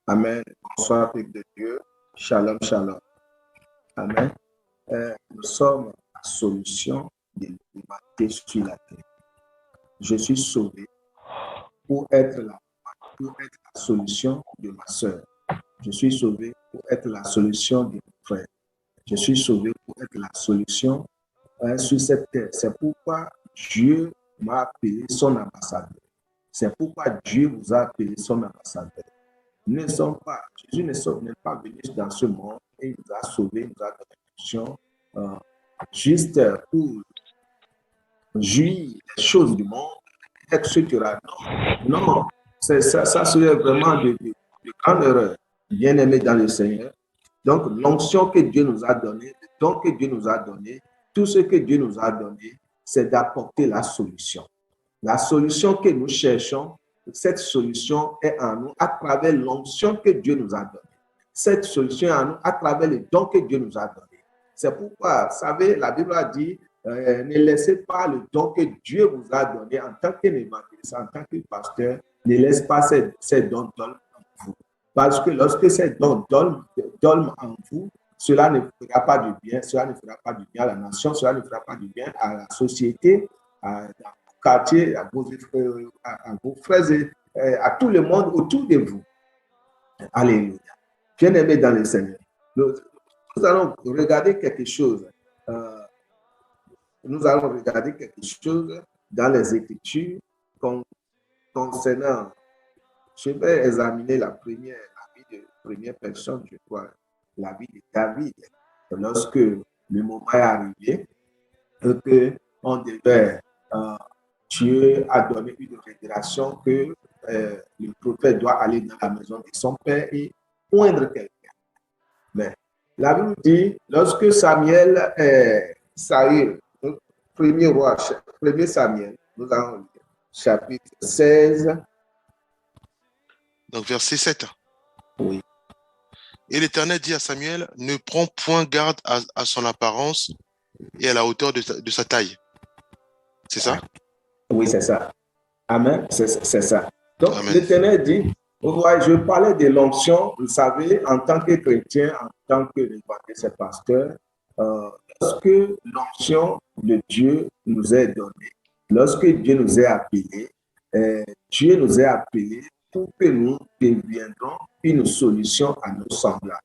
Amen. Bonsoir, peuple de Dieu. Shalom, shalom. Amen. Nous sommes la solution de l'humanité sur la terre. Je suis sauvé pour être la solution de ma soeur. Je suis sauvé pour être la solution de mon frère. Je suis sauvé pour être la solution sur cette terre. C'est pourquoi Dieu m'a appelé son ambassadeur. C'est pourquoi Dieu vous a appelé son ambassadeur. Jésus n'est pas venu dans ce monde et il nous a sauvés, nous a donné une mission juste pour jouir les choses du monde, etc. Non, ça serait vraiment de grande erreur. Bien-aimé dans le Seigneur. Donc, l'onction que Dieu nous a donnée, le don que Dieu nous a donné, tout ce que Dieu nous a donné, c'est d'apporter la solution. La solution que nous cherchons, cette solution est en nous à travers l'onction que Dieu nous a donnée. Cette solution est en nous à travers les dons que Dieu nous a donnés. C'est pourquoi, vous savez, la Bible a dit, ne laissez pas le don que Dieu vous a donné en tant qu'évangéliste, en tant que pasteur, ne laisse pas ces dons en vous. Parce que lorsque ces dons dorment en vous, cela ne fera pas du bien, cela ne fera pas du bien à la nation, cela ne fera pas du bien à la société, à quartier, à vos frères et à tout le monde autour de vous. Alléluia. Bien-aimés dans le Seigneur, nous allons regarder quelque chose. Nous allons regarder quelque chose dans les Écritures concernant. Je vais examiner la vie de première personne, je crois, la vie de David. Lorsque le moment est arrivé, qu'on devait Dieu a donné une révélation que le prophète doit aller dans la maison de son père et oindre quelqu'un. Mais la Bible dit, lorsque Samuel Saül, premier Samuel, nous allons lire chapitre 16. Donc verset 7. Oui. Et l'Éternel dit à Samuel, ne prends point garde à son apparence et à la hauteur de sa taille. C'est ça? Oui, c'est ça. Amen, c'est ça. Donc, l'Éternel dit, je parlais de l'onction, vous savez, en tant que chrétien, en tant que évangéliste pasteur, lorsque l'onction de Dieu nous est donnée, lorsque Dieu nous est appelés, Dieu nous est appelés pour que nous deviendrons une solution à nos semblables,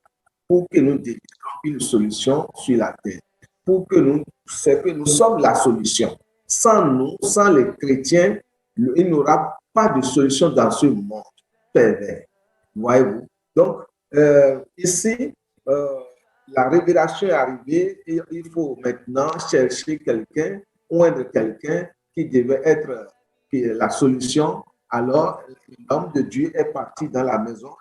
pour que nous deviendrons une solution sur la terre, pour que nous sommes la solution. Sans nous, sans les chrétiens, il n'y aura pas de solution dans ce monde pervers. Voyez-vous? Donc, ici, la révélation est arrivée et il faut maintenant chercher quelqu'un, oindre quelqu'un qui devait être la solution. Alors, l'homme de Dieu est parti dans la maison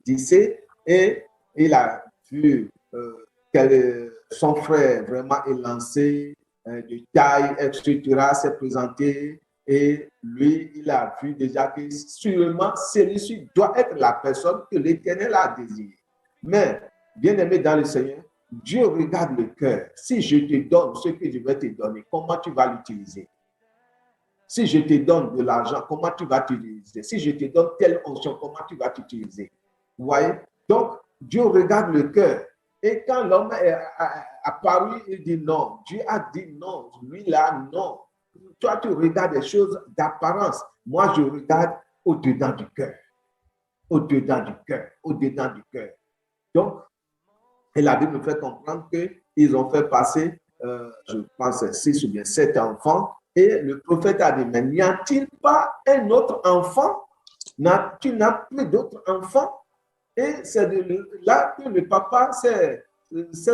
d'Issée et il a vu son frère vraiment élancé, de taille, etc., s'est présenté et lui, il a vu déjà que sûrement celui-ci doit être la personne que l'Éternel a désirée. Mais, bien aimé dans le Seigneur, Dieu regarde le cœur. Si je te donne ce que je vais te donner, comment tu vas l'utiliser? Si je te donne de l'argent, comment tu vas l'utiliser? Si je te donne telle onction, comment tu vas l'utiliser? Vous voyez? Donc, Dieu regarde le cœur. Et quand l'homme est apparu, il dit non. Dieu a dit non. Lui là, non. Toi, tu regardes des choses d'apparence. Moi, je regarde au-dedans du cœur. Au-dedans du cœur. Au-dedans du cœur. Donc, et la Bible me fait comprendre qu'ils ont fait passer, je pense, 6 ou bien 7 enfants. Et le prophète a dit, mais n'y a-t-il pas un autre enfant? Tu n'as plus d'autres enfants? Et c'est là que le papa s'est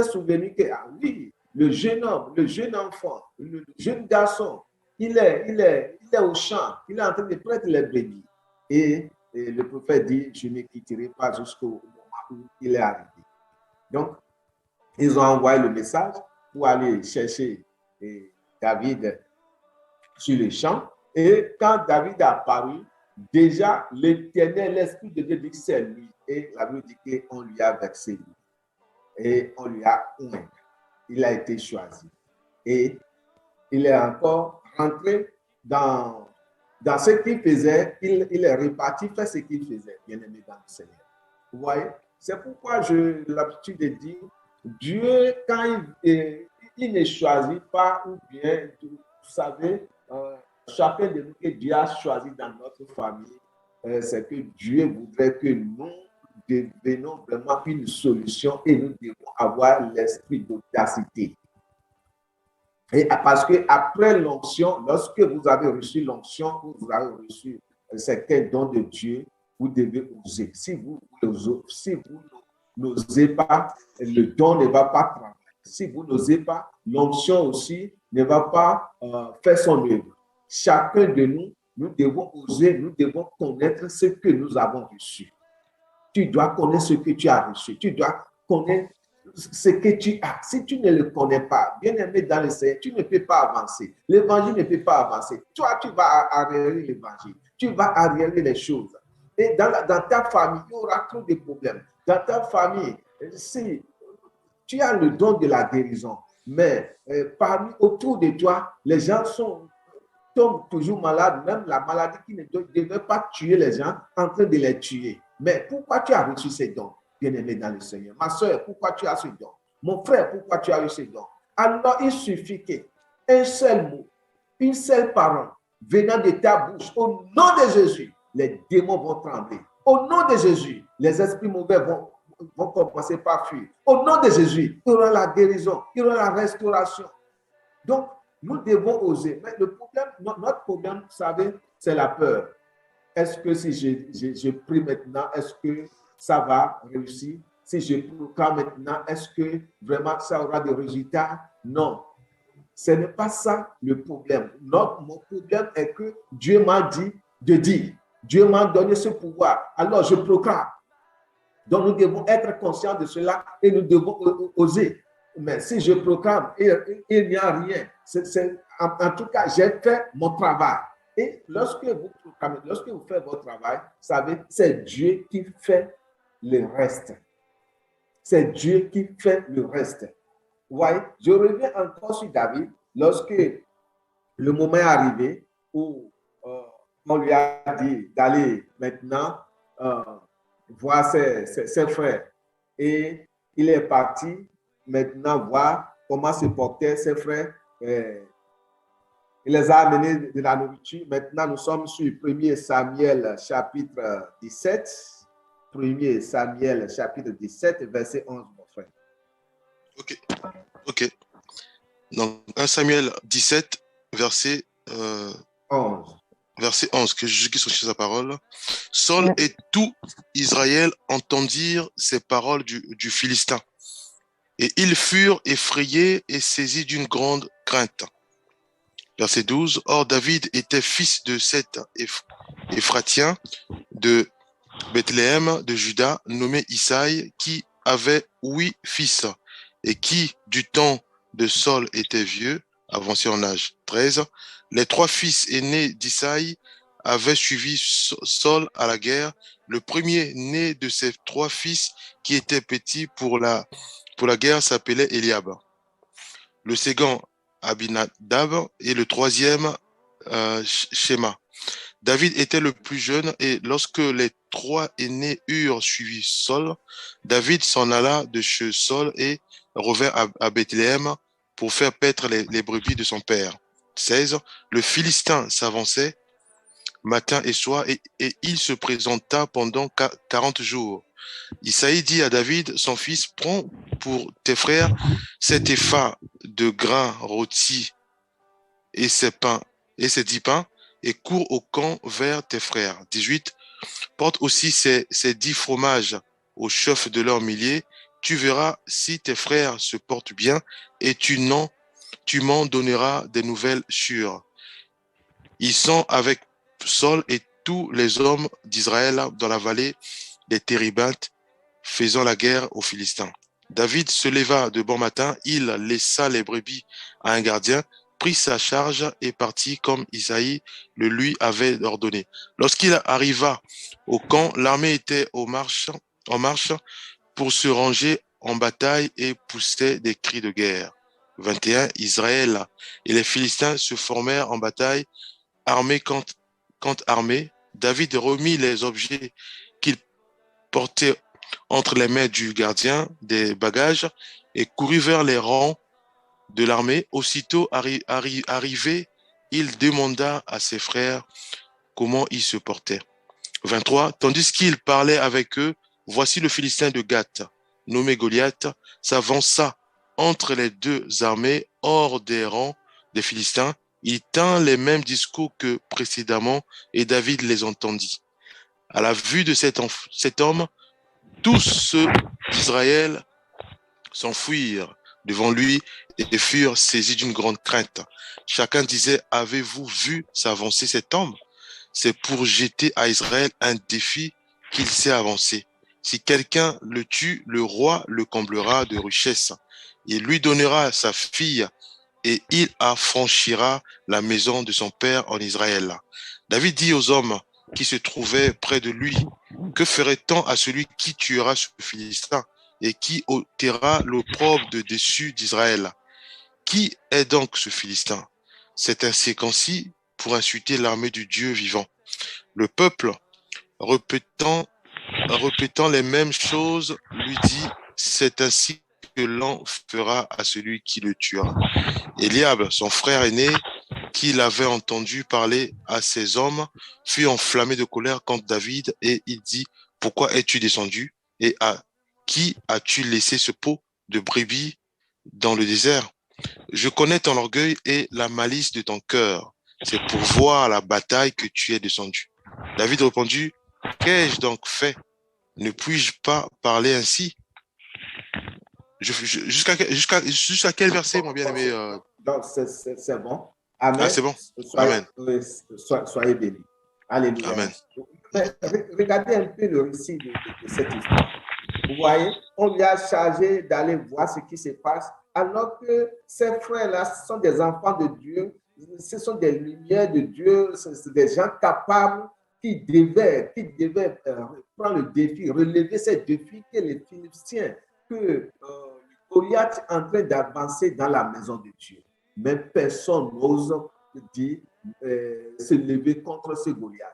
souvenu que, ah oui, le jeune homme, le jeune enfant, le jeune garçon, il est au champ, il est en train de prêter les brebis. Et le prophète dit, je ne quitterai pas jusqu'au moment où il est arrivé. Donc, ils ont envoyé le message pour aller chercher David sur le champ. Et quand David a apparu, déjà l'Éternel, l'Esprit de Dieu dit que c'est lui. Et la Bible dit qu'on lui a versé lui. Et on lui a oint. Il a été choisi. Et il est encore rentré dans ce qu'il faisait. Il est reparti faire ce qu'il faisait, bien aimé dans le Seigneur. Vous voyez? C'est pourquoi j'ai l'habitude de dire, Dieu, quand il ne choisit pas, ou bien, vous savez, chacun de nous que Dieu a choisi dans notre famille, c'est que Dieu voudrait que nous devenions vraiment une solution et nous devons avoir l'esprit d'audacité. Et parce que après l'onction, lorsque vous avez reçu l'onction, vous avez reçu certains dons de Dieu, vous devez oser. Si vous n'osez pas, le don ne va pas travailler. Si vous n'osez pas, l'onction aussi ne va pas faire son œuvre. Chacun de nous, nous devons oser, nous devons connaître ce que nous avons reçu. Tu dois connaître ce que tu as reçu. Tu dois connaître ce que tu as. Si tu ne le connais pas, bien aimé dans le Seigneur, tu ne peux pas avancer. L'évangile ne peut pas avancer. Toi, tu vas arriérer l'évangile. Tu vas arriérer les choses. Et dans ta famille, il y aura trop de problèmes. Dans ta famille, si tu as le don de la guérison, mais autour de toi, les gens tombent toujours malades, même la maladie qui ne devait pas tuer les gens, en train de les tuer. Mais pourquoi tu as reçu ces dons, bien-aimé dans le Seigneur? Ma soeur, pourquoi tu as ce don? Mon frère, pourquoi tu as eu ces dons? Alors, il suffit qu'un seul mot, une seule parole venant de ta bouche, au nom de Jésus, les démons vont trembler. Au nom de Jésus, les esprits mauvais vont commencer par fuir. Au nom de Jésus, il y aura la guérison, il y aura la restauration. Donc, nous devons oser. Mais le problème, notre problème, vous savez, c'est la peur. Est-ce que si je prie maintenant, est-ce que ça va réussir? Si je proclame maintenant, est-ce que vraiment ça aura des résultats? Non. Ce n'est pas ça le problème. Mon problème est que Dieu m'a dit de dire. Dieu m'a donné ce pouvoir. Alors, je proclame. Donc, nous devons être conscients de cela et nous devons oser. Mais si je proclame et il n'y a rien, en tout cas, j'ai fait mon travail. Et lorsque vous proclamez, lorsque vous faites votre travail, vous savez, c'est Dieu qui fait le reste. C'est Dieu qui fait le reste. Vous voyez, je reviens encore sur David. Lorsque le moment est arrivé où on lui a dit d'aller maintenant voir ses frères. Et il est parti maintenant voir comment se portaient ses frères. Il les a amenés de la nourriture. Maintenant, nous sommes sur 1 Samuel chapitre 17. 1 Samuel chapitre 17, verset 11, mon frère. Ok. Donc, 1 Samuel 17, verset 11. Verset 11, que Jésus qui sur sa parole. Saul et tout Israël entendirent ces paroles du Philistin. Et ils furent effrayés et saisis d'une grande crainte. Verset 12. Or David était fils de Seth Éphratien de Bethléem de Juda, nommé Isaïe, qui avait 8 fils et qui, du temps de Saul, était vieux, avancé en âge. 13. Les 3 fils aînés d'Isaïe avaient suivi Saul à la guerre. Le premier né de ces 3 fils, qui était petit pour la guerre, s'appelait Eliab. Le second, Abinadab, et le troisième, Shema. David était le plus jeune, et lorsque les 3 aînés eurent suivi Saul, David s'en alla de chez Saul et revint à Bethléem pour faire paître les brebis de son père. 16. Le Philistin s'avançait matin et soir, et il se présenta pendant 40 jours. Isaïe dit à David, son fils, prends pour tes frères cet épha de grains rôtis et ces 10 pains, et cours au camp vers tes frères. 18. Porte aussi ces 10 fromages au chef de leurs milliers. Tu verras si tes frères se portent bien, et tu m'en donneras des nouvelles sûres. Ils sont avec Saul et tous les hommes d'Israël dans la vallée des Téribintes, faisant la guerre aux Philistins. David se leva de bon matin, il laissa les brebis à un gardien, prit sa charge et partit comme Isaïe le lui avait ordonné. Lorsqu'il arriva au camp, l'armée était en marche pour se ranger en bataille et poussait des cris de guerre. 21. Israël et les Philistins se formèrent en bataille, armée contre armée. David remit les objets qu'il portait entre les mains du gardien des bagages et courut vers les rangs de l'armée. Aussitôt arrivé, il demanda à ses frères comment ils se portaient. 23. Tandis qu'il parlait avec eux, voici le Philistin de Gath, nommé Goliath, s'avança entre les deux armées hors des rangs des Philistins. Il tint les mêmes discours que précédemment et David les entendit. À la vue de cet homme, tous ceux d'Israël s'enfuirent devant lui et furent saisis d'une grande crainte. Chacun disait, avez-vous vu s'avancer cet homme? C'est pour jeter à Israël un défi qu'il s'est avancé. Si quelqu'un le tue, le roi le comblera de richesses. Il lui donnera sa fille et il affranchira la maison de son père en Israël. David dit aux hommes qui se trouvaient près de lui, que ferait-on à celui qui tuera ce Philistin et qui ôtera l'opprobre de dessus d'Israël? Qui est donc ce Philistin? C'est un circoncis pour insulter l'armée du Dieu vivant. Le peuple, répétant les mêmes choses, lui dit, c'est ainsi que l'on fera à celui qui le tuera. Eliab, son frère aîné, qui l'avait entendu parler à ces hommes, fut enflammé de colère contre David et il dit, pourquoi es-tu descendu et à qui as-tu laissé ce pot de brebis dans le désert? Je connais ton orgueil et la malice de ton cœur. C'est pour voir la bataille que tu es descendu. David répondit, qu'ai-je donc fait? Ne puis-je pas parler ainsi? Jusqu'à quel verset, mon bien-aimé? Donc, c'est bon. Amen. Ah, c'est bon. Amen. Soyez bénis. Alléluia. Amen. Mais regardez un peu le récit de cette histoire. Vous voyez, on lui a chargé d'aller voir ce qui se passe, alors que ces frères-là sont des enfants de Dieu, ce sont des lumières de Dieu, c'est des gens capables qui devaient prendre le défi, relever ces défis que les Philistins, que Goliath est en train d'avancer dans la maison de Dieu. Mais personne n'ose dire se lever contre ce Goliath.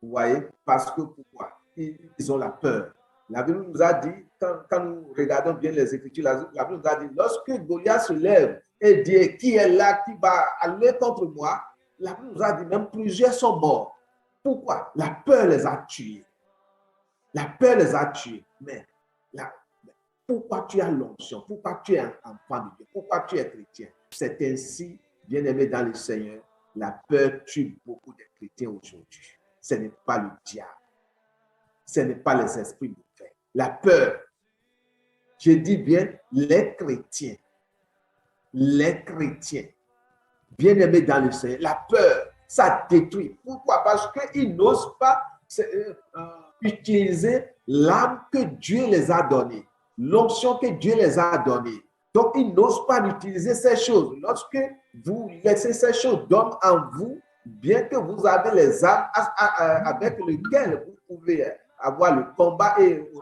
Vous voyez, parce que pourquoi? Ils ont la peur. La Bible nous a dit, quand nous regardons bien les Écritures, la Bible nous a dit, lorsque Goliath se lève et dit, qui est là, qui va aller contre moi, la Bible nous a dit, même plusieurs sont morts. Pourquoi? La peur les a tués. La peur les a tués. Mais pourquoi tu as l'onction? Pourquoi tu es un enfant de Dieu? Pourquoi tu es chrétien? C'est ainsi, bien-aimé dans le Seigneur, la peur tue beaucoup de chrétiens aujourd'hui. Ce n'est pas le diable. Ce n'est pas les esprits mauvais. La peur, je dis bien les chrétiens, bien-aimés dans le Seigneur, la peur, ça détruit. Pourquoi? Parce qu'ils n'osent pas utiliser l'âme que Dieu les a donnée, l'onction que Dieu les a donnée. Donc, ils n'osent pas utiliser ces choses. Lorsque vous laissez ces choses d'homme en vous, bien que vous avez les armes avec lesquelles vous pouvez avoir le combat et vous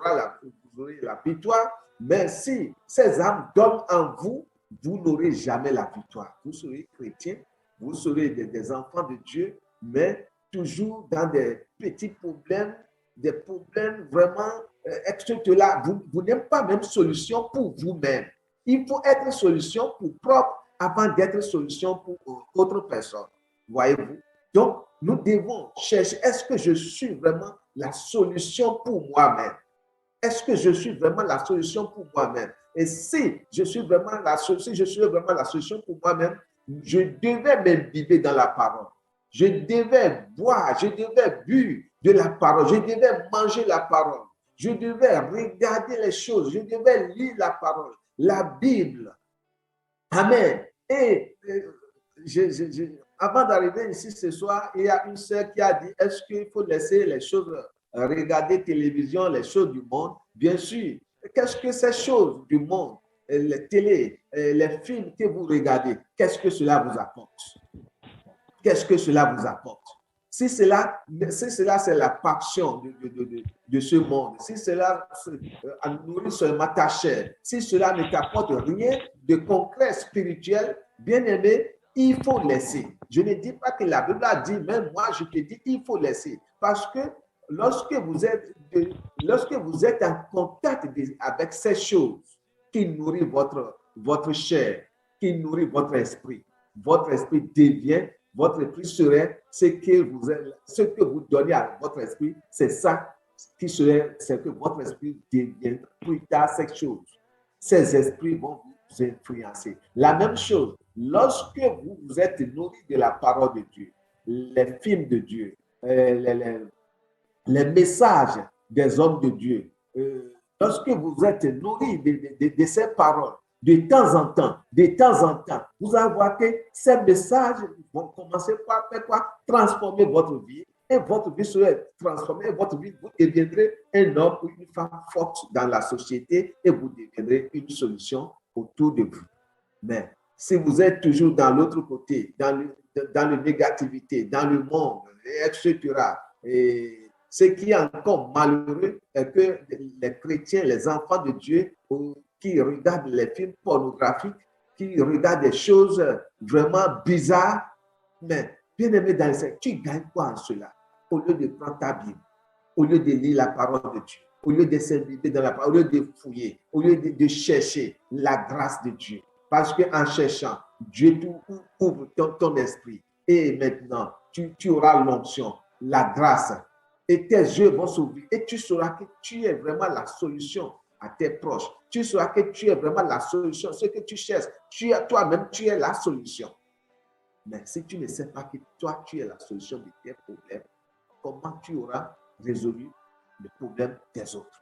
aurez la victoire, mais si ces armes donnent en vous, vous n'aurez jamais la victoire. Vous serez chrétien, vous serez des enfants de Dieu, mais toujours dans des petits problèmes, des problèmes vraiment là. Vous n'êtes pas même solution pour vous-même. Il faut être solution pour propre avant d'être solution pour autre personne. Voyez-vous? Donc, nous devons chercher, est-ce que je suis vraiment la solution pour moi-même? Est-ce que je suis vraiment la solution pour moi-même? Et si je suis vraiment la solution pour moi-même, je devais m'imbiber dans la parole. Je devais boire, je devais buire de la parole, je devais manger la parole, je devais regarder les choses, je devais lire la parole, la Bible. Amen. Et avant d'arriver ici ce soir, il y a une sœur qui a dit, est-ce qu'il faut laisser les choses, regarder télévision, les choses du monde? Bien sûr. Qu'est-ce que ces choses du monde, les télé, les films que vous regardez, qu'est-ce que cela vous apporte? Qu'est-ce que cela vous apporte? Si cela c'est la passion de ce monde, si cela nourrit seulement ta chair, si cela ne t'apporte rien de concret spirituel, bien aimé, il faut laisser. Je ne dis pas que la Bible a dit, même moi je te dis, il faut laisser. Parce que lorsque lorsque vous êtes en contact avec ces choses qui nourrissent votre chair, qui nourrit votre esprit devient, votre esprit serait ce que vous donnez à votre esprit, c'est ça qui serait, c'est que votre esprit devient plus tard cette chose. Ces esprits vont vous influencer. La même chose, lorsque vous êtes nourri de la parole de Dieu, les films de Dieu, les messages des hommes de Dieu, lorsque vous êtes nourri de ces paroles, de temps en temps, vous allez voir que ces messages vont commencer par faire quoi? Transformer votre vie. Et votre vie sera transformée, votre vie, vous deviendrez un homme ou une femme forte dans la société et vous deviendrez une solution autour de vous. Mais si vous êtes toujours dans l'autre côté, dans la négativité, dans le monde, etc., et ce qui est encore malheureux est que les chrétiens, les enfants de Dieu, qui regardent les films pornographiques, qui regardent des choses vraiment bizarres, mais bien aimé dans le Seigneur, tu gagnes quoi en cela? Au lieu de prendre ta Bible, au lieu de lire la parole de Dieu, au lieu de s'inviter dans la parole, au lieu de fouiller, au lieu de chercher la grâce de Dieu. Parce qu'en cherchant, Dieu ouvre ton esprit. Et maintenant, tu auras l'onction, la grâce. Et tes yeux vont s'ouvrir. Et tu sauras que tu es vraiment la solution à tes proches. Tu sauras que tu es vraiment la solution. Ce que tu cherches, toi-même, tu es la solution. Mais si tu ne sais pas que toi, tu es la solution de tes problèmes, comment tu auras résolu le problème des autres?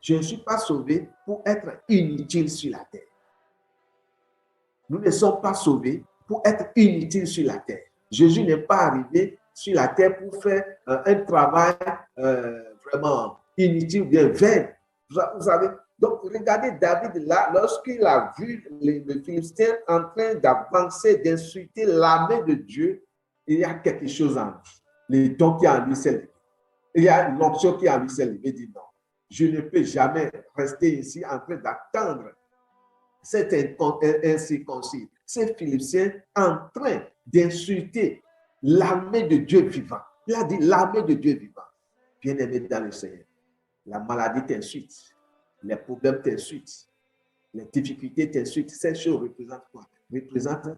Je ne suis pas sauvé pour être inutile sur la terre. Nous ne sommes pas sauvés pour être inutiles sur la terre. Jésus n'est pas arrivé sur la terre pour faire un travail vraiment inutile, bien vain. Vous savez, donc regardez David là, lorsqu'il a vu le Philistin en train d'avancer, d'insulter l'armée de Dieu, il y a quelque chose en lui. Le don qui est en lui s'est levé. Il y a l'onction qui est en lui s'est levé. Il dit non, je ne peux jamais rester ici en train d'attendre cet incirconcis, ces Philistins en train d'insulter l'armée de Dieu vivant. Il a dit l'armée de Dieu vivant. Bien-aimé dans le Seigneur, la maladie t'insulte, les problèmes t'insultent, les difficultés t'insultent. Ces choses représentent quoi? Représentent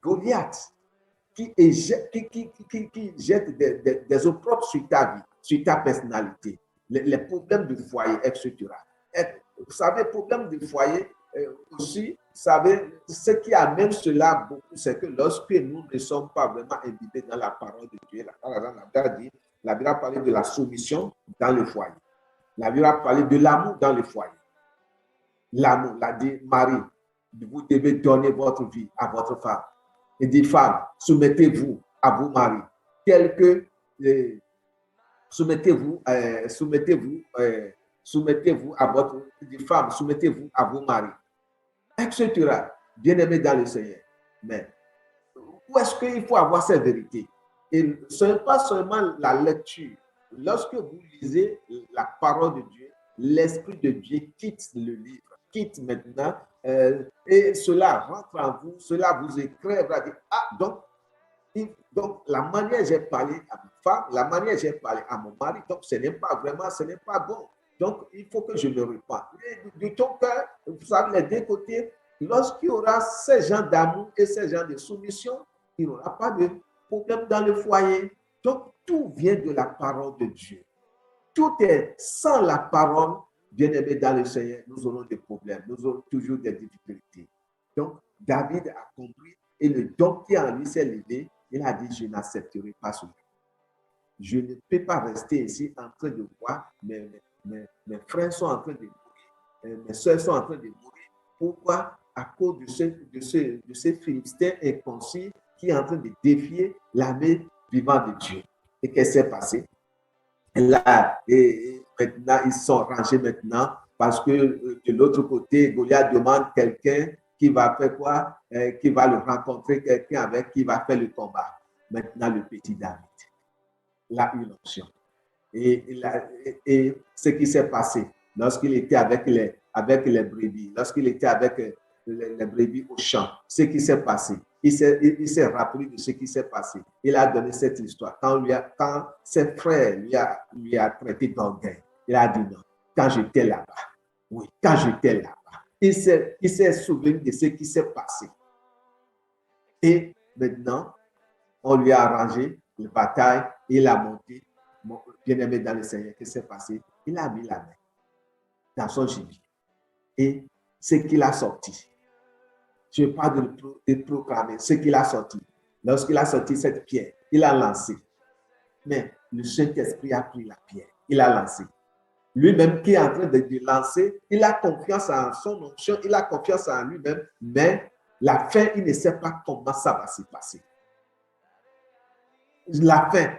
Goliath qui jette des opprobles sur ta vie, sur ta personnalité, les problèmes de foyer, etc. Et, vous savez, problèmes de foyer, aussi, vous savez, ce qui amène cela beaucoup, c'est que lorsque nous ne sommes pas vraiment imbibés dans la parole de Dieu, la Bible a parlé de la soumission dans le foyer. La Bible a parlé de l'amour dans le foyer. L'amour, l'a dit Marie, vous devez donner votre vie à votre femme. Et dit femme, soumettez-vous à vos maris, tel que soumettez-vous à votre femme, soumettez-vous à vos maris, etc. Bien-aimé dans le Seigneur. Mais où est-ce qu'il faut avoir ces vérités? Et ce n'est pas seulement la lecture. Lorsque vous lisez la parole de Dieu, l'Esprit de Dieu quitte le livre, quitte maintenant, et cela rentre en vous, cela vous éclaire, vous dire, donc la manière j'ai parlé à ma femme, la manière j'ai parlé à mon mari, donc ce n'est pas bon. Donc il faut que je me repente. Du ton cœur, vous savez, les deux côtés, lorsqu'il y aura ces gens d'amour et ces gens de soumission, il n'y aura pas de problème dans le foyer. Donc tout vient de la parole de Dieu. Tout est sans la parole. Bien-aimés dans le Seigneur, nous aurons des problèmes, nous aurons toujours des difficultés. Donc, David a compris et le don qui en lui s'est levé, il a dit, je n'accepterai pas cela. Je ne peux pas rester ici en train de voir mes frères sont en train de mourir, mes soeurs sont en train de mourir. Pourquoi? À cause de ces Philistins inconscients qui est en train de défier l'armée vivante de Dieu. Et qu'est-ce qui s'est passé? Là, et maintenant, ils sont rangés maintenant parce que de l'autre côté, Goliath demande quelqu'un qui va faire quoi? Qui va le rencontrer, quelqu'un avec qui va faire le combat. Maintenant, le petit David, il a eu l'option. Et ce qui s'est passé lorsqu'il était avec les brebis, lorsqu'il était avec les brebis au champ, ce qui s'est passé, il s'est rappelé de ce qui s'est passé. Il a donné cette histoire. Quand ses frères lui a traité d'orgueil, Il a dit non. Quand j'étais là-bas. Oui, quand j'étais là-bas. Il s'est souvenu de ce qui s'est passé. Et maintenant, on lui a arrangé la bataille, il a monté. Mon bien-aimé dans le Seigneur, qu'est-ce qui s'est passé? Il a mis la main dans son gibier. Et ce qu'il a sorti, je parle de proclamer ce qu'il a sorti. Lorsqu'il a sorti cette pierre, il a lancé. Mais le Saint-Esprit a pris la pierre, il a lancé. Lui-même qui est en train de lancer, il a confiance en son onction, il a confiance en lui-même, mais la fin, il ne sait pas comment ça va se passer. La fin,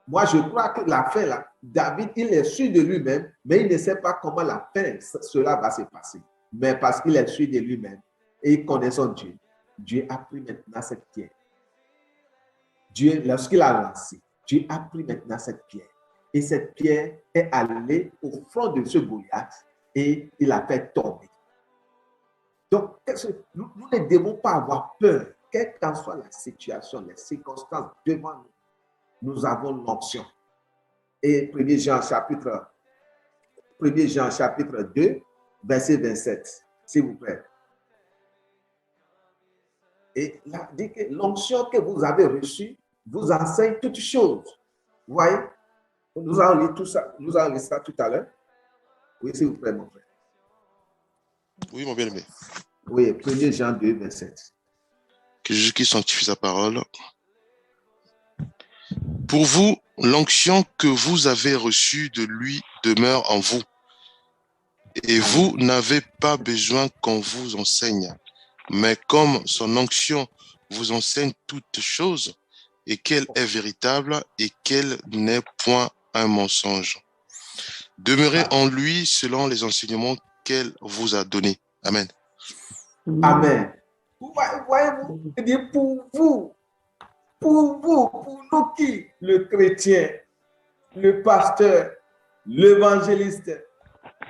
moi je crois que la fin, là, David, il est sûr de lui-même, mais il ne sait pas comment la fin, cela va se passer. Mais parce qu'il est sûr de lui-même et il connaît son Dieu, Dieu a pris maintenant cette pierre. Dieu, lorsqu'il a lancé, Dieu a pris maintenant cette pierre. Et cette pierre est allée au front de ce Goliath et il a fait tomber. Donc, nous ne devons pas avoir peur, quelle qu'en soit la situation, les circonstances devant nous. Nous avons l'onction. Et 1 Jean chapitre 2, verset 27, s'il vous plaît. Et là, dit que l'onction que vous avez reçue vous enseigne toutes choses. Vous voyez? Nous allons lire tout ça. Nous allons lire ça tout à l'heure. Oui, s'il vous plaît, mon frère. Oui, mon bien-aimé. Oui, 1 Jean 2, 27. Que Jésus-Christ sanctifie sa parole. Pour vous, l'onction que vous avez reçue de lui demeure en vous. Et vous n'avez pas besoin qu'on vous enseigne. Mais comme son onction vous enseigne toutes choses, et qu'elle est véritable, et qu'elle n'est point un mensonge. Demeurez en lui selon les enseignements qu'elle vous a donnés. Amen. Amen. Voyez-vous, pour nous qui, le chrétien, le pasteur, l'évangéliste,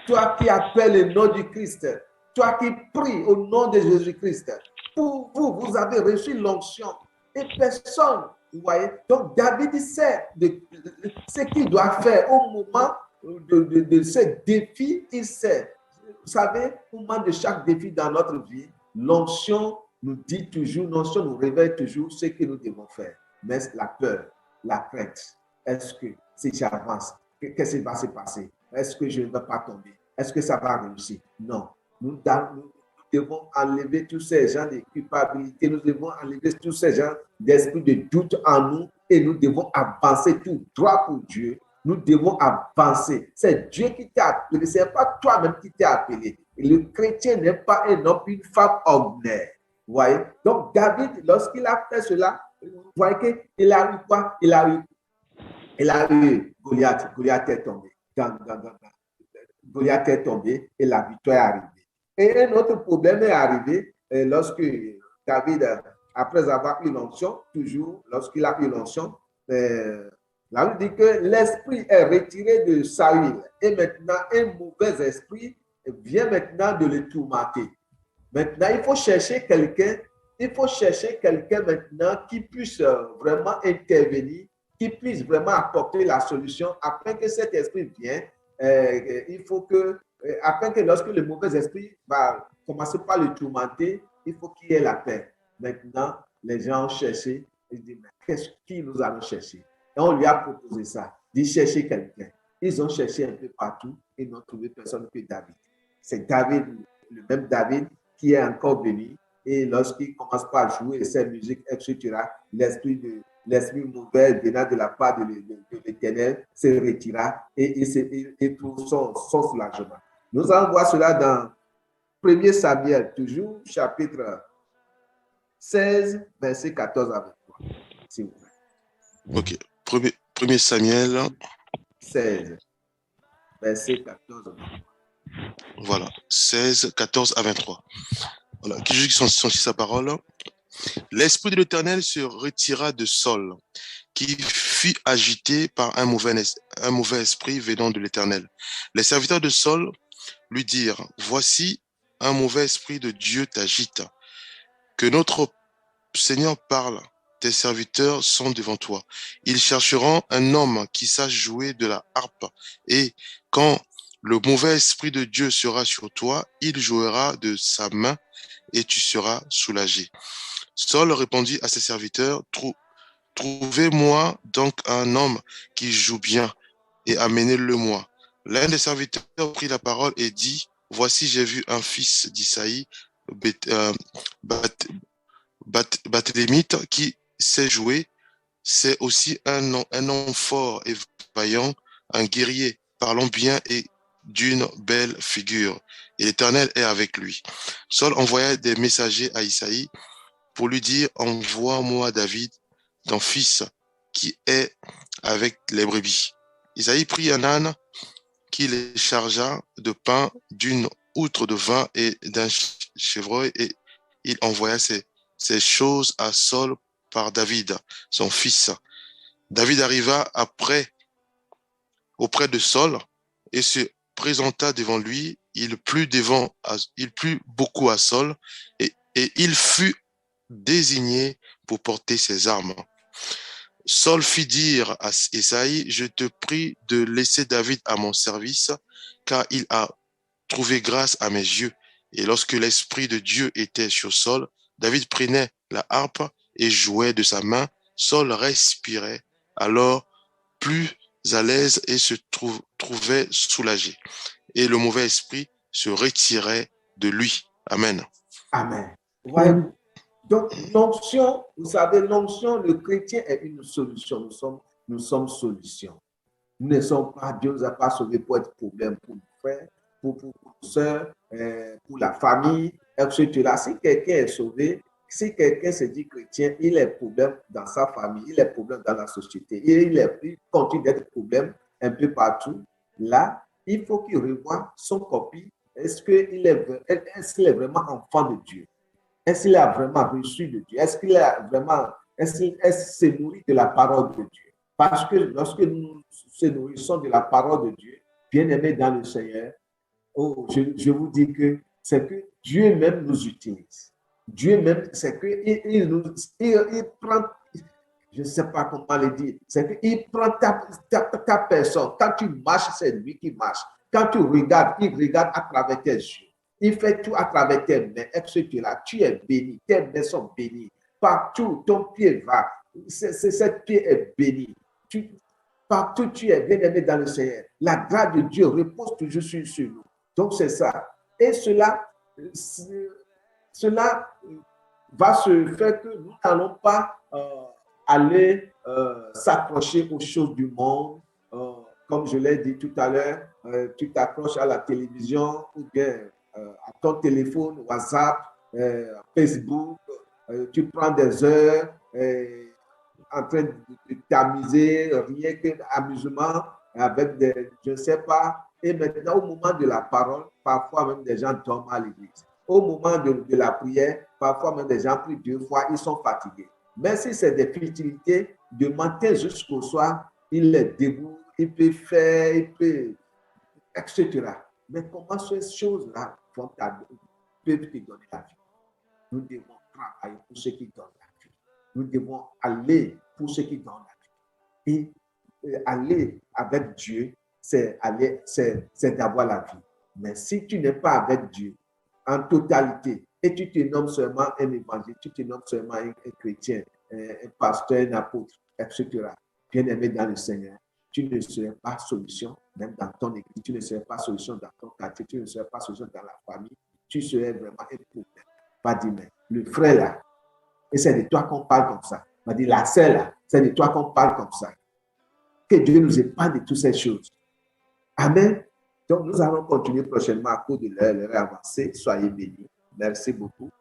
toi qui appelles le nom du Christ, toi qui pries au nom de Jésus-Christ, pour vous, vous avez reçu l'onction et personne, vous voyez. Donc David sait ce qu'il doit faire au moment de ce défi, il sait. Vous savez, au moment de chaque défi dans notre vie, l'onction nous dit toujours, l'onction nous révèle toujours ce que nous devons faire. Mais la peur, la crainte, est-ce que si j'avance, qu'est-ce qui va se passer? Est-ce que je ne vais pas tomber? Est-ce que ça va réussir? Non. Nous devons enlever tous ces gens de culpabilité, nous devons enlever tous ces gens d'esprit de doute en nous et nous devons avancer tout droit pour Dieu. Nous devons avancer. C'est Dieu qui t'a appelé, ce n'est pas toi-même qui t'es appelé. Et le chrétien n'est pas un homme, une femme ordinaire. Vous voyez? Donc David, lorsqu'il a fait cela, vous voyez qu'il a eu quoi? Il a eu Goliath. Goliath est tombé. Goliath est tombé et la victoire est arrivée. Et un autre problème est arrivé lorsque David, après avoir eu l'onction, toujours lorsqu'il a eu l'onction, la Bible dit que l'esprit est retiré de Saül et maintenant un mauvais esprit vient maintenant de le tourmenter. Maintenant, il faut chercher quelqu'un maintenant qui puisse vraiment intervenir, qui puisse vraiment apporter la solution afin que cet esprit vienne. Il faut que, afin que lorsque le mauvais esprit va commencer par le tourmenter, il faut qu'il y ait la paix. Maintenant, les gens ont cherché, ils disent, mais qu'est-ce qui nous allons chercher? Et on lui a proposé ça, d'y chercher quelqu'un. Ils ont cherché un peu partout et n'ont trouvé personne que David. C'est David, le même David, qui est encore venu. Et lorsqu'il commence par jouer ses musiques, etc., l'esprit mauvais venant de la part de l'Éternel se retira et il trouve son soulagement. Nous allons voir cela dans 1 Samuel, toujours chapitre 16, verset 14 à 23. S'il vous plaît. Ok. 1 Samuel 16, verset 14 à 23. Voilà, 16, 14 à 23. Voilà, qui Jésus sentit sa parole. L'esprit de l'Éternel se retira de Saul, qui fut agité par un mauvais esprit venant de l'Éternel. Les serviteurs de Saul lui dirent, voici, un mauvais esprit de Dieu t'agite. Que notre Seigneur parle tes serviteurs sont devant toi. Ils chercheront un homme qui sache jouer de la harpe. Et quand le mauvais esprit de Dieu sera sur toi, il jouera de sa main et tu seras soulagé. Saul répondit à ses serviteurs, trouvez-moi donc un homme qui joue bien et amenez-le-moi. L'un des serviteurs prit la parole et dit, voici, j'ai vu un fils d'Isaïe, Bathlémite, qui sait jouer. C'est aussi un homme fort et vaillant, un guerrier, parlant bien et d'une belle figure. Et l'Éternel est avec lui. Saul envoya des messagers à Isaïe pour lui dire, envoie-moi David, ton fils, qui est avec les brebis. Isaïe prit un âne qui les chargea de pain, d'une outre de vin et d'un chevreuil, et il envoya ces choses à Saul par David, son fils. David arriva auprès de Saul et se présenta devant lui. Il plut beaucoup à Saul et il fut désigné pour porter ses armes. Saul fit dire à Isaïe, je te prie de laisser David à mon service, car il a trouvé grâce à mes yeux. Et lorsque l'Esprit de Dieu était sur Saul, David prenait la harpe et jouait de sa main. Saul respirait alors plus à l'aise et se trouvait soulagé. Et le mauvais esprit se retirait de lui. Amen. Amen. Voyez-vous? Donc, l'onction, vous savez, l'onction, le chrétien est une solution. Nous sommes solution. Nous ne sommes pas, Dieu ne nous a pas sauvés pour être problème pour nos frères, pour nos soeurs, pour la famille, etc. Si quelqu'un est sauvé, si quelqu'un se dit chrétien, il est problème dans sa famille, il est problème dans la société, il continue d'être problème un peu partout. Là, il faut qu'il revoie son copie. Est-ce qu'il est vraiment enfant de Dieu? Est-ce qu'il a vraiment reçu de Dieu? Est-ce qu'il se nourrit de la parole de Dieu? Parce que lorsque nous se nourrissons de la parole de Dieu, bien-aimés dans le Seigneur, je vous dis que c'est que Dieu même nous utilise. Dieu même, c'est qu'il prend, je ne sais pas comment le dire, c'est qu'il prend ta personne. Quand tu marches, c'est lui qui marche. Quand tu regardes, il regarde à travers tes yeux. Il fait tout à travers tes mains, etc. Tu es béni, tes mains sont bénies. Partout, ton pied va. Cette pied est béni. Partout, tu es bien-aimé dans le Seigneur. La grâce de Dieu repose toujours sur nous. Donc, c'est ça. Et cela va se faire que nous n'allons pas aller s'accrocher aux choses du monde. Comme je l'ai dit tout à l'heure, tu t'accroches à la télévision ou bien à ton téléphone, WhatsApp, Facebook, tu prends des heures en train de t'amuser, rien que amusement, avec des, je ne sais pas. Et maintenant, au moment de la parole, parfois même des gens tombent à l'église. Au moment de la prière, parfois même des gens prient 2 fois, ils sont fatigués. Mais si c'est des futilités, de matin jusqu'au soir, il est debout, il peut faire, il peut, etc. Mais comment ces choses-là peuvent te donner la vie? Nous devons travailler pour ceux qui donnent la vie. Nous devons aller pour ceux qui donnent la vie. Et aller avec Dieu, c'est d'avoir la vie. Mais si tu n'es pas avec Dieu en totalité et tu te nommes seulement un évangéliste, tu te nommes seulement un chrétien, un pasteur, un apôtre, etc., bien-aimé dans le Seigneur, tu ne serais pas solution, même dans ton église, tu ne serais pas solution dans ton quartier, tu ne serais pas solution dans la famille, tu serais vraiment un problème. Pas dit, mais le frère là, et c'est de toi qu'on parle comme ça. Pas dit, la sœur là, c'est de toi qu'on parle comme ça. Que Dieu nous épargne de toutes ces choses. Amen. Donc, nous allons continuer prochainement à cause de l'heure avancée. Soyez bénis. Merci beaucoup.